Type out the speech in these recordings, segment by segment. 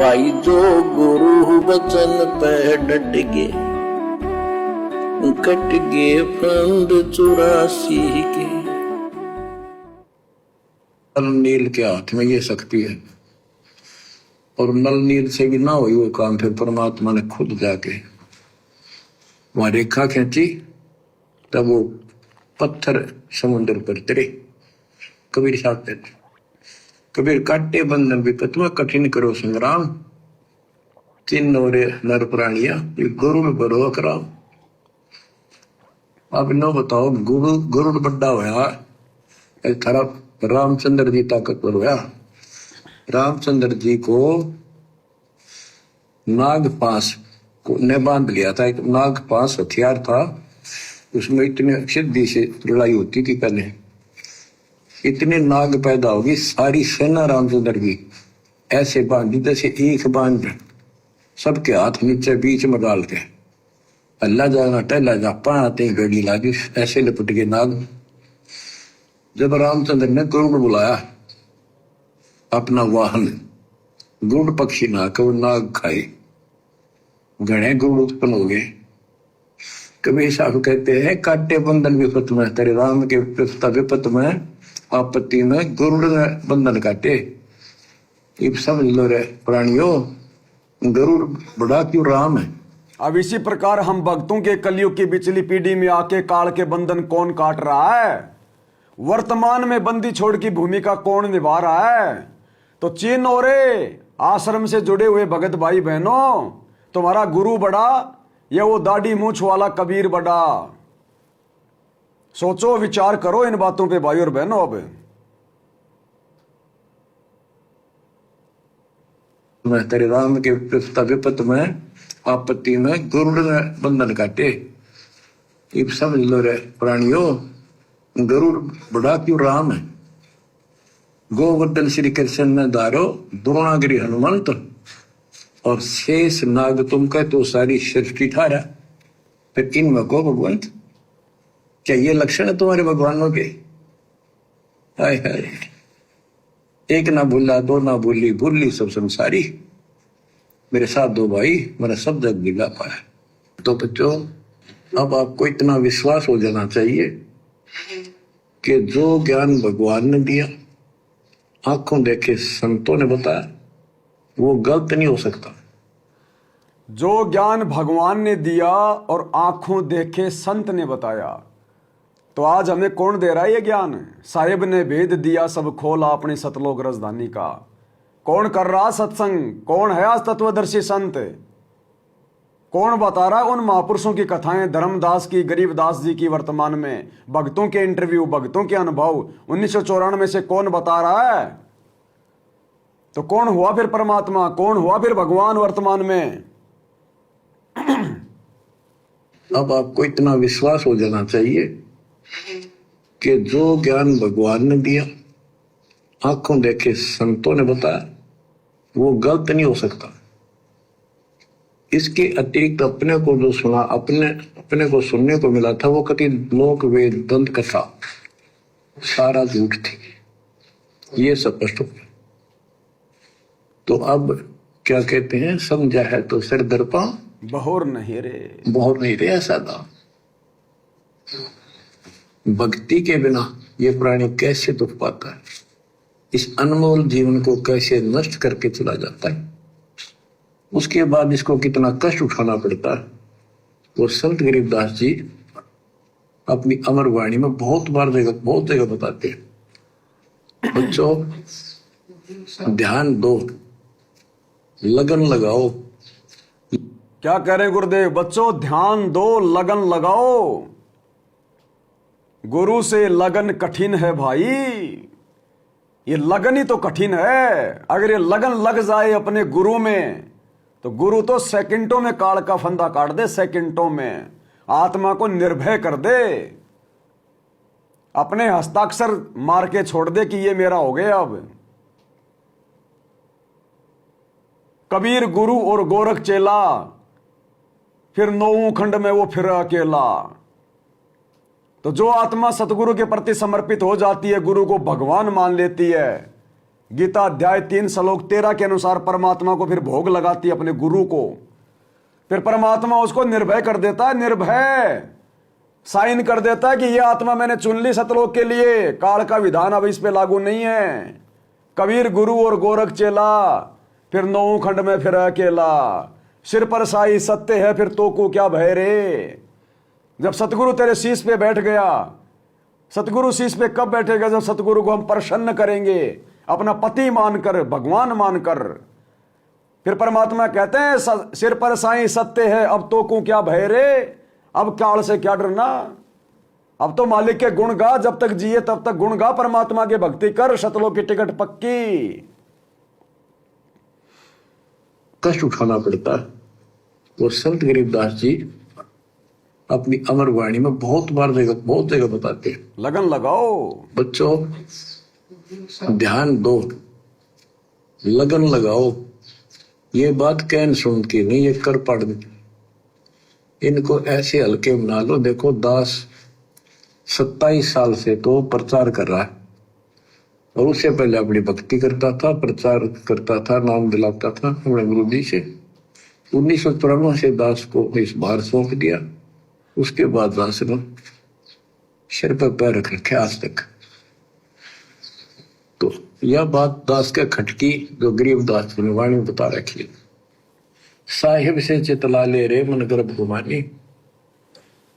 भाई जो गुरु वचन पे डट गए, कट गए फंद 84 के। नल नील के हाथ में ये शक्ति है, और नल नील से भी ना हुई वो काम, फिर परमात्मा ने खुद जाके वहां रेखा खींची, तब वो पत्थर समुद्र पर तरे। कबीर साहब कहते, कबीर काटे बंधन विपत में कठिन करो संग्राम, तीन नोरे नर प्राणिया गुरु में बरो कराओ। अब नो बताओ, गुरु बड्डा होया थारा रामचंद्र जी ताकतवर होया। रामचंद्र जी को नाग पास ने बांध लिया था, एक नाग पास हथियार था, उसमें इतनी सिद्धि से लड़ाई होती थी पहले। इतने नाग पैदा होगी, सारी सेना रामचंद्र की ऐसे बांधी जैसे एक बांध, सबके हाथ नीचे बीच में डाल के अल्लाह जाना टहला जा पाते गड़ी लागी, ऐसे लिपट के नाग। जब रामचंद्र ने गरुड़ बुलाया अपना वाहन, गरुड़ पक्षी ना को नाग खाए, घने गरुड़ उत्पन्न हो गए। कबीर साहब कहते हैं काटे बंधन विपत में, तेरे राम के विपत में आपत्ति में गरुड़ ने बंधन काटे। ये समझ लो रे प्राणियों, गरुड़ बड़ा क्यों राम है। अब इसी प्रकार हम भक्तों के कलयुग की बिचली पीढ़ी में आके काल के बंधन कौन काट रहा है, वर्तमान में बंदी छोड़ की भूमिका कौन निभा रहा है। तो चीन और आश्रम से जुड़े हुए भगत भाई बहनों, तुम्हारा गुरु बड़ा या वो दाढ़ी मूछ वाला कबीर बड़ा। सोचो विचार करो इन बातों पे भाई और बहनों। अब मैं तेरे राम के विपत में आपत्ति में गरुड़ ने बंधन काटे। ये समझ लो रे प्राणियों, गरुड़ बड़ा क्यों राम है। गोवर्धन श्री कृष्ण ने धारो, द्रोणागिरी हनुमंत, और शेष नाग तुम कह तो सारी सृष्टि ठारा। फिर इनमें को भगवंत, क्या ये लक्षण है तुम्हारे भगवानों के। हाय हाय, एक ना भूला दो ना भूली, भूली सब संसारी। मेरे साथ दो भाई, मैंने सब जग दिला पाया। तो बच्चों, अब आपको इतना विश्वास हो जाना चाहिए कि जो ज्ञान भगवान ने दिया, आंखों देखे संतों ने बताया, वो गलत नहीं हो सकता। जो ज्ञान भगवान ने दिया और आंखों देखे संत ने बताया, तो आज हमें कौन दे रहा है ये ज्ञान। साहिब ने भेद दिया सब खोला अपनी सतलोक राजधानी का। कौन कर रहा सत्संग, कौन है आज तत्वदर्शी संत, कौन बता रहा उन महापुरुषों की कथाएं, धर्मदास की, गरीबदास जी की, वर्तमान में भक्तों के इंटरव्यू, भक्तों के अनुभव 1994 से कौन बता रहा है। तो कौन हुआ फिर परमात्मा, कौन हुआ फिर भगवान वर्तमान में। अब आपको इतना विश्वास हो जाना चाहिए कि जो ज्ञान भगवान ने दिया, आंखों देखे संतों ने बताया, वो गलत नहीं हो सकता। इसके अतिरिक्त अपने को जो सुना, अपने को सुनने को मिला था, वो कति लोक वेद दंत कथा सारा झूठ थी। ये सब स्पष्ट हो गया। तो अब क्या कहते हैं, समझा है तो सिर दर्पा बहोर नहीं रे, बहोर नहीं रे ऐसा था। भक्ति के बिना ये प्राणी कैसे दुख पाता है, इस अनमोल जीवन को कैसे नष्ट करके चला जाता है, उसके बाद इसको कितना कष्ट उठाना पड़ता है। वो संत गरीबदास जी अपनी अमर वाणी में बहुत जगह बताते हैं। बच्चों ध्यान दो, लगन लगाओ। क्या कह रहे गुरुदेव। बच्चों ध्यान दो, लगन लगाओ। गुरु से लगन कठिन है भाई, ये लगन ही तो कठिन है। अगर ये लगन लग जाए अपने गुरु में, तो गुरु तो सेकंडों में काल का फंदा काट दे, सेकंडों में आत्मा को निर्भय कर दे, अपने हस्ताक्षर मार के छोड़ दे कि ये मेरा हो गया। अब कबीर गुरु और गोरख चेला, फिर नौवें खंड में वो फिर अकेला। तो जो आत्मा सतगुरु के प्रति समर्पित हो जाती है, गुरु को भगवान मान लेती है, गीता अध्याय 3 श्लोक 13 के अनुसार परमात्मा को फिर भोग लगाती है अपने गुरु को। फिर परमात्मा उसको निर्भय कर देता है, निर्भय साइन कर देता है कि ये आत्मा मैंने चुन ली सतलोक के लिए, काल का विधान अब इस पे लागू नहीं है। कबीर गुरु और गोरख चेला, फिर 9 खंड में फिर अकेला, सिर पर साई सत्य है फिर तो को क्या भय रे। जब सतगुरु तेरे शीश पे बैठ गया, सतगुरु शीश पे कब बैठेगा? जब सतगुरु को हम प्रसन्न करेंगे, अपना पति मानकर, भगवान मानकर। फिर परमात्मा कहते हैं सिर पर साई सत्य है अब तो को क्या भय रे, अब काल से क्या डरना, अब तो मालिक के गुण गा, जब तक जिए तब तक गुण गा, परमात्मा की भक्ति कर, सतलोक की टिकट पक्की। कष्ट उठाना पड़ता है। और संत गरीबदास जी अपनी अमर वाणी में बहुत जगह बताते हैं, लगन लगाओ बच्चों, ध्यान दो, लगन लगाओ। ये बात कैन सुन की नहीं, ये कर पड़। इनको ऐसे हल्के बना लो। देखो दास 27 साल से तो प्रचार कर रहा है, और उससे पहले अपनी भक्ति करता था, प्रचार करता था, नाम दिलाता था अपने गुरु जी से। 1994 से दास को इस बार सौंप दिया। उसके बाद दास ने सिर पर पैर रख रखे आज तक। तो यह बात दास के खटकी जो गरीबदास ने वाणी बता रखी। साहिब से चितला ले रे मन गर्भ गुमानी,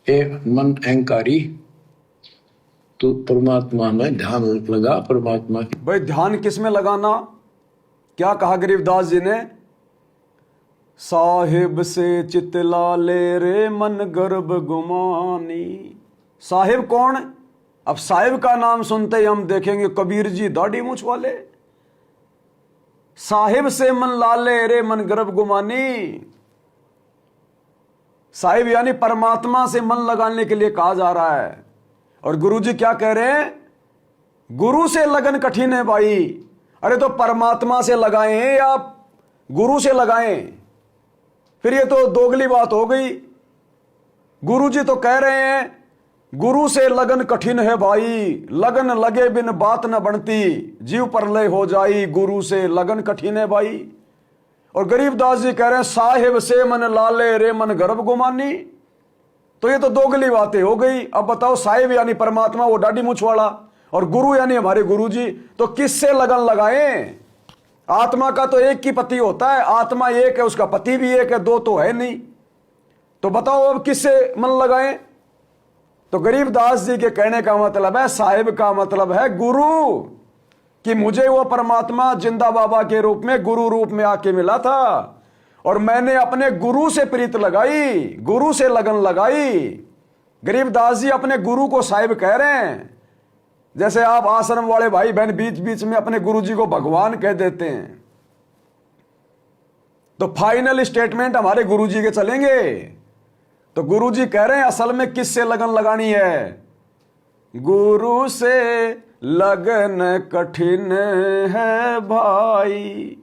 ए मन अहंकारी, तो परमात्मा में ध्यान लगा। परमात्मा भाई ध्यान किस में लगाना? क्या कहा गरीबदास जी ने? साहिब से चितला ले रे मन गर्भ गुमानी। साहिब कौन? अब साहिब का नाम सुनते ही हम देखेंगे कबीर जी दाढ़ी मूछ वाले। साहिब से मन लाले रे मन गर्भ गुमानी। साहिब यानी परमात्मा से मन लगाने के लिए कहा जा रहा है। और गुरु जी क्या कह रहे हैं? गुरु से लगन कठिन है भाई। अरे तो परमात्मा से लगाएं या गुरु से लगाएं? फिर ये तो दोगली बात हो गई। गुरु जी तो कह रहे हैं गुरु से लगन कठिन है भाई, लगन लगे बिन बात न बनती, जीव परलय हो जाई, गुरु से लगन कठिन है भाई। और गरीबदास जी कह रहे हैं साहिब से मन लाले रे मन गर्भ गुमानी। तो ये तो दोगली बातें हो गई। अब बताओ, साहिब यानी परमात्मा, वो दाढ़ी मूछ वाला, और गुरु यानी हमारे गुरु जी। तो किससे लगन लगाएं? आत्मा का तो एक ही पति होता है, आत्मा एक है, उसका पति भी एक है, दो तो है नहीं। तो बताओ अब किससे मन लगाएं? तो गरीबदास जी के कहने का मतलब है, साहिब का मतलब है गुरु, कि मुझे वो परमात्मा जिंदा बाबा के रूप में, गुरु रूप में आके मिला था, और मैंने अपने गुरु से प्रीत लगाई, गुरु से लगन लगाई। गरीबदास जी अपने गुरु को साहिब कह रहे हैं। जैसे आप आश्रम वाले भाई बहन बीच बीच में अपने गुरु जी को भगवान कह देते हैं। तो फाइनल स्टेटमेंट हमारे गुरु जी के चलेंगे। तो गुरु जी कह रहे हैं असल में किससे लगन लगानी है? गुरु से लगन कठिन है भाई।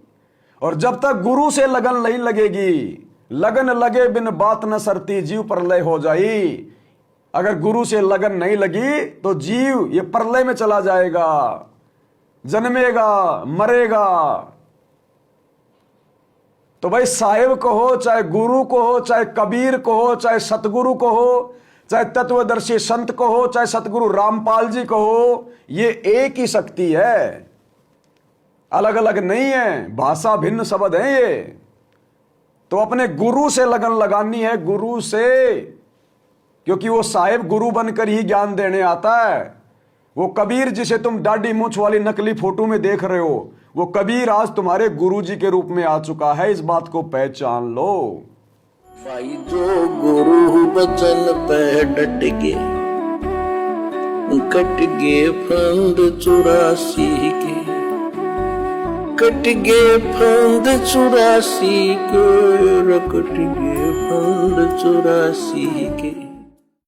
और जब तक गुरु से लगन नहीं लगेगी, लगन लगे बिन बात न सरती, जीव प्रलय हो जाई। अगर गुरु से लगन नहीं लगी तो जीव ये प्रलय में चला जाएगा, जन्मेगा, मरेगा। तो भाई साहिब को हो, चाहे गुरु को हो, चाहे कबीर को हो, चाहे सतगुरु को हो, चाहे तत्वदर्शी संत को हो, चाहे सतगुरु रामपाल जी को हो, ये एक ही शक्ति है, अलग अलग नहीं है, भाषा भिन्न शब्द है ये। तो अपने गुरु से लगन लगानी है, गुरु से, क्योंकि वो साहिब गुरु बनकर ही ज्ञान देने आता है। वो कबीर जिसे तुम दाढ़ी मूंछ वाली नकली फोटो में देख रहे हो, वो कबीर आज तुम्हारे गुरुजी के रूप में आ चुका है। इस बात को पहचान लो। भाई जो गुरु बचन पे डट के, कट गे फंद 84 के, कट गे फंद 84 के, कट गे फंद 84 के।